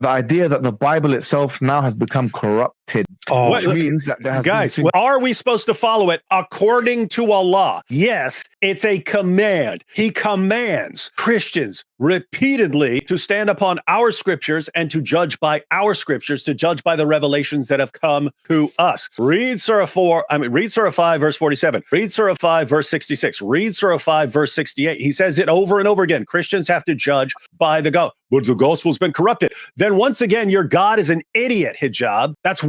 The idea that the Bible itself now has become corrupted, which means that there guys, are we supposed to follow it according to Allah? Yes, it's a command. He commands Christians repeatedly to stand upon our scriptures and to judge by our scriptures, to judge by the revelations that have come to us. Read Surah 5, verse 47. Read Surah 5, verse 66. Read Surah 5, verse 68. He says it over and over again. Christians have to judge by the gospel. But the gospel's been corrupted. Then once again, your God is an idiot, Hijab. That's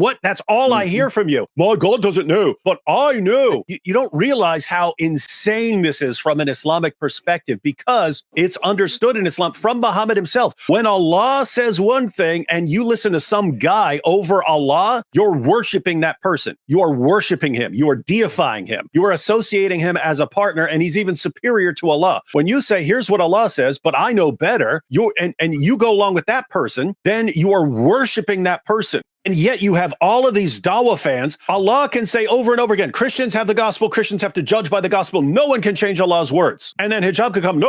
all I hear from you. My God doesn't know, but I know. You don't realize how insane this is from an Islamic perspective, because it's understood in Islam from Muhammad himself. When Allah says one thing and you listen to some guy over Allah, you're worshiping that person. You are worshiping him. You are deifying him. You are associating him as a partner, and he's even superior to Allah. When you say, here's what Allah says, but I know better, and you go along with that person, then you are worshiping that person. And yet you have all of these dawah fans. Allah can say over and over again, Christians have the gospel, Christians have to judge by the gospel. No one can change Allah's words. And then Hijab could come,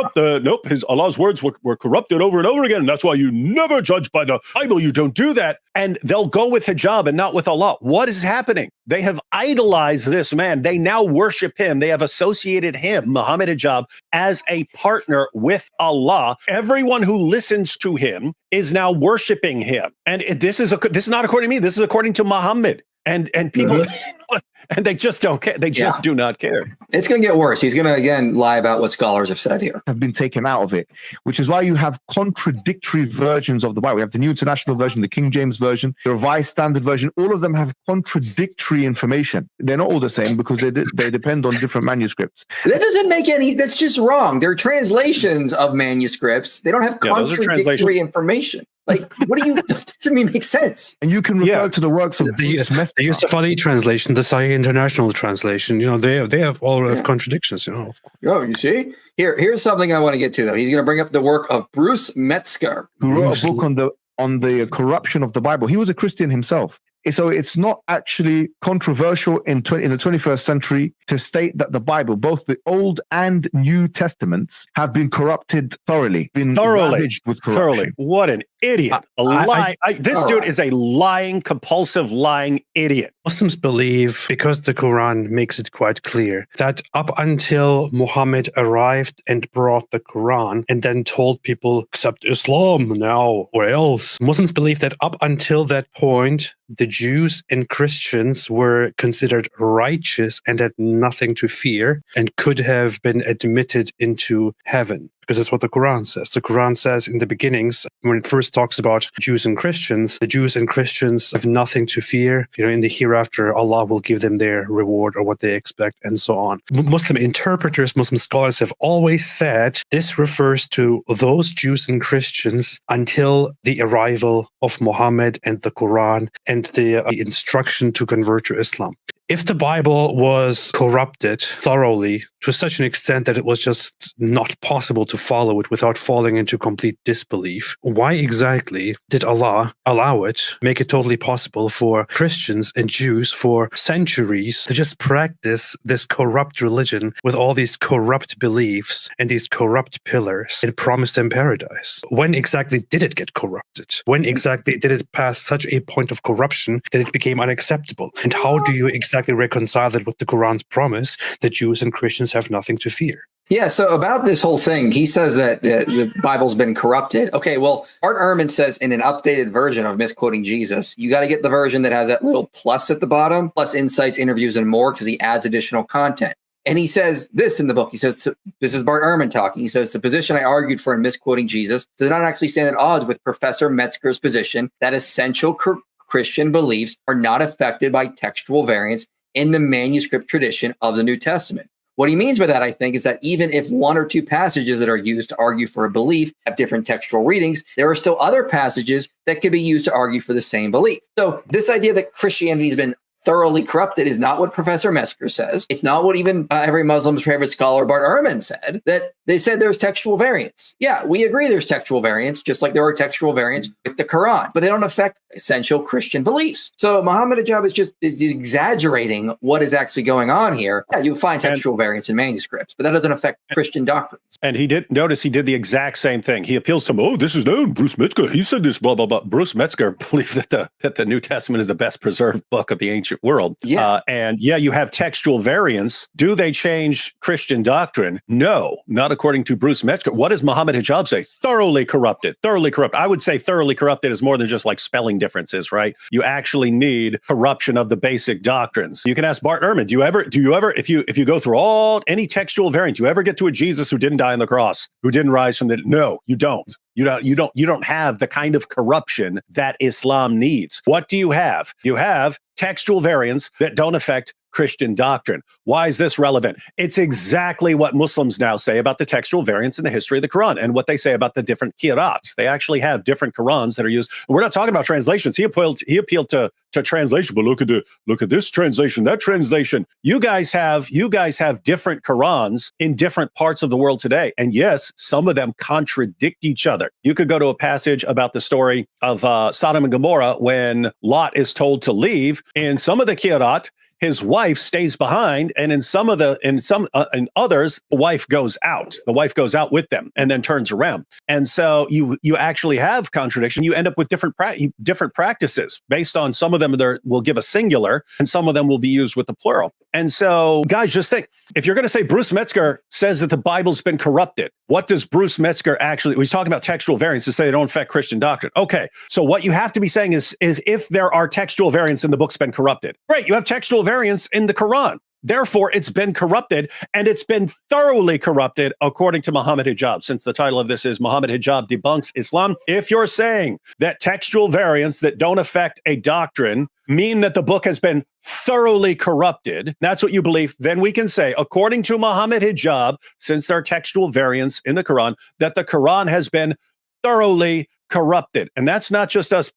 Allah's words were corrupted over and over again. And that's why you never judge by the Bible. You don't do that. And they'll go with Hijab and not with Allah. What is happening? They have idolized this man. They now worship him. They have associated him, Muhammad Hijab, as a partner with Allah. Everyone who listens to him is now worshiping him. And this is not according to me. This is according to Muhammad. And people, and they just don't care. They just do not care. It's going to get worse. He's going to, again, lie about what scholars have said here. Have been taken out of it, which is why you have contradictory versions of the Bible. We have the New International Version, the King James Version, the Revised Standard Version. All of them have contradictory information. They're not all the same because they depend on different manuscripts. That doesn't make any, that's just wrong. They're translations of manuscripts. They don't have contradictory information. Like, what do you, to me, make sense? And you can refer to the works of the Yusuf Ali translation, the Sahih International translation. They have all of contradictions. Oh, you see? Here's something I want to get to, though. He's going to bring up the work of Bruce Metzger, who wrote a book on the corruption of the Bible. He was a Christian himself. So it's not actually controversial in the 21st century to state that the Bible, both the Old and New Testaments, have been corrupted thoroughly, ravaged with corruption. Thoroughly. What an idiot. This dude is a lying, compulsive lying idiot. Muslims believe, because the Quran makes it quite clear, that up until Muhammad arrived and brought the Quran and then told people, accept Islam now or else. Muslims believe that up until that point, the Jews and Christians were considered righteous and had nothing to fear and could have been admitted into heaven. Because that's what the Quran says. The Quran says in the beginnings, when it first talks about Jews and Christians, the Jews and Christians have nothing to fear. In the hereafter, Allah will give them their reward or what they expect, and so on. Muslim interpreters, Muslim scholars have always said this refers to those Jews and Christians until the arrival of Muhammad and the Quran and the instruction to convert to Islam. If the Bible was corrupted thoroughly to such an extent that it was just not possible to follow it without falling into complete disbelief, why exactly did Allah allow it, make it totally possible for Christians and Jews for centuries to just practice this corrupt religion with all these corrupt beliefs and these corrupt pillars and promise them paradise? When exactly did it get corrupted? When exactly did it pass such a point of corruption that it became unacceptable? And how do you exactly reconcile that with the Quran's promise that Jews and Christians have nothing to fear? Yeah, so about this whole thing, he says that the Bible's been corrupted. Okay, well, Art Ehrman says in an updated version of Misquoting Jesus, you got to get the version that has that little plus at the bottom, plus insights, interviews, and more, because he adds additional content. And he says this in the book. He says, this is Bart Ehrman talking. He says, the position I argued for in Misquoting Jesus does not actually stand at odds with Professor Metzger's position that essential Christian beliefs are not affected by textual variants in the manuscript tradition of the New Testament. What he means by that, I think, is that even if one or two passages that are used to argue for a belief have different textual readings, there are still other passages that could be used to argue for the same belief. So this idea that Christianity has been thoroughly corrupted is not what Professor Mesker says. It's not what even every Muslim's favorite scholar, Bart Ehrman, said, that they said there's textual variants. Yeah, we agree there's textual variants, just like there are textual variants with the Quran, but they don't affect essential Christian beliefs. So Mohammed Hijab is exaggerating what is actually going on here. Yeah, you find textual variants in manuscripts, but that doesn't affect Christian doctrines. And he did the exact same thing. He appeals to this is known, Bruce Metzger. He said this, blah, blah, blah. Bruce Metzger believes that the New Testament is the best preserved book of the ancient world. Yeah. You have textual variants. Do they change Christian doctrine? No, not according to Bruce Metzger. What does Mohammed Hijab say? Thoroughly corrupted. Thoroughly corrupt. I would say thoroughly corrupted is more than just like spelling differences, right? You actually need corruption of the basic doctrines. You can ask Bart Ehrman, do you ever, if you go through any textual variant, do you ever get to a Jesus who didn't die on the cross, who didn't rise from the dead? No, you don't. You don't have the kind of corruption that Islam needs. What do you have? You have textual variants that don't affect Christian doctrine. Why is this relevant? It's exactly what Muslims now say about the textual variants in the history of the Quran and what they say about the different qira'ats. They actually have different Qurans that are used. We're not talking about translations. He appealed to translation, but look at this translation, that translation. You guys have different Qurans in different parts of the world today. And yes, some of them contradict each other. You could go to a passage about the story of Sodom and Gomorrah when Lot is told to leave. In some of the qira'at, his wife stays behind, and in others, the wife goes out. The wife goes out with them and then turns around. And so you actually have contradiction. You end up with different practices based on some of them will give a singular, and some of them will be used with the plural. And so, guys, just think, if you're going to say Bruce Metzger says that the Bible's been corrupted, what does Bruce Metzger actually? He's talking about textual variants to say they don't affect Christian doctrine. Okay, so what you have to be saying is if there are textual variants and the book's been corrupted, great, you have textual variants in the Quran. Therefore, it's been corrupted, and it's been thoroughly corrupted, according to Mohammed Hijab, since the title of this is Mohammed Hijab Debunks Islam. If you're saying that textual variants that don't affect a doctrine mean that the book has been thoroughly corrupted, that's what you believe, then we can say, according to Mohammed Hijab, since there are textual variants in the Quran, that the Quran has been thoroughly corrupted. And that's not just us.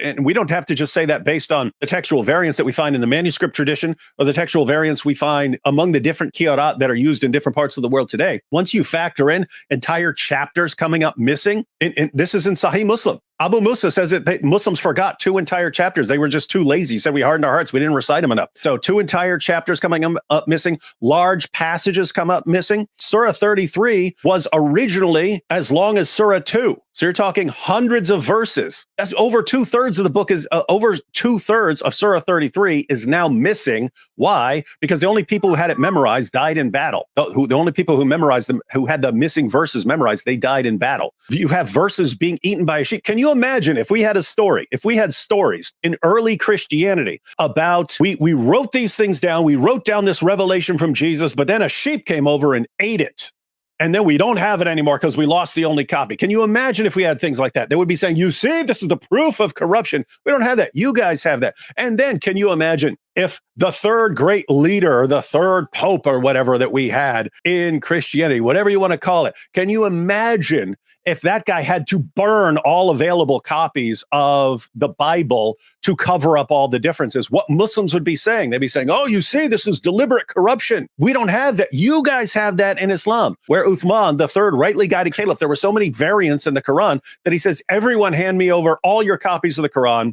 And we don't have to just say that based on the textual variants that we find in the manuscript tradition or the textual variants we find among the different qira'at that are used in different parts of the world today. Once you factor in entire chapters coming up missing, and this is in Sahih Muslim. Abu Musa says that Muslims forgot 2 entire chapters. They were just too lazy. He said, we hardened our hearts. We didn't recite them enough. So 2 entire chapters coming up missing. Large passages come up missing. Surah 33 was originally as long as Surah 2. So you're talking hundreds of verses. That's over 2/3 of the book is over 2/3 of Surah 33 is now missing. Why? Because the only people who had it memorized died in battle. The only people who memorized them, who had the missing verses memorized, they died in battle. You have verses being eaten by a sheep. Can you imagine if we had stories in early Christianity about, we wrote these things down, we wrote down this revelation from Jesus, but then a sheep came over and ate it. And then we don't have it anymore because we lost the only copy. Can you imagine if we had things like that? They would be saying, you see, this is the proof of corruption. We don't have that. You guys have that. And then can you imagine if the third great leader or the third pope or whatever that we had in Christianity, whatever you want to call it, can you imagine if that guy had to burn all available copies of the Bible to cover up all the differences? What Muslims would be saying? They'd be saying, oh, you see, this is deliberate corruption. We don't have that. You guys have that in Islam, where Uthman, the third rightly guided caliph, there were so many variants in the Quran that he says, everyone hand me over all your copies of the Quran.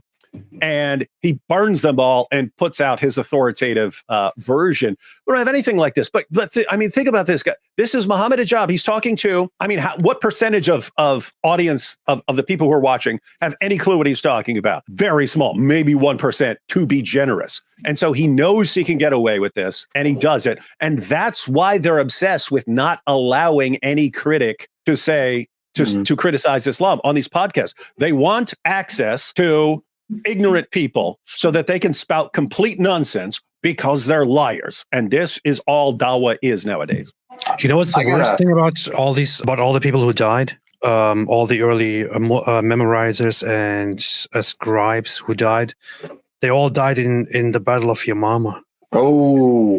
And he burns them all and puts out his authoritative version. We don't have anything like this. But think about this guy. This is Mohammed Hijab. He's talking to, what percentage of audience of the people who are watching have any clue what he's talking about? Very small, maybe 1% to be generous. And so he knows he can get away with this, and he does it. And that's why they're obsessed with not allowing any critic to say, to criticize Islam on these podcasts. They want access to ignorant people so that they can spout complete nonsense because they're liars. And this is all dawah is nowadays. You know what's the worst thing about all the people who died? All the early memorizers and scribes who died. They all died in the Battle of Yamama. Oh.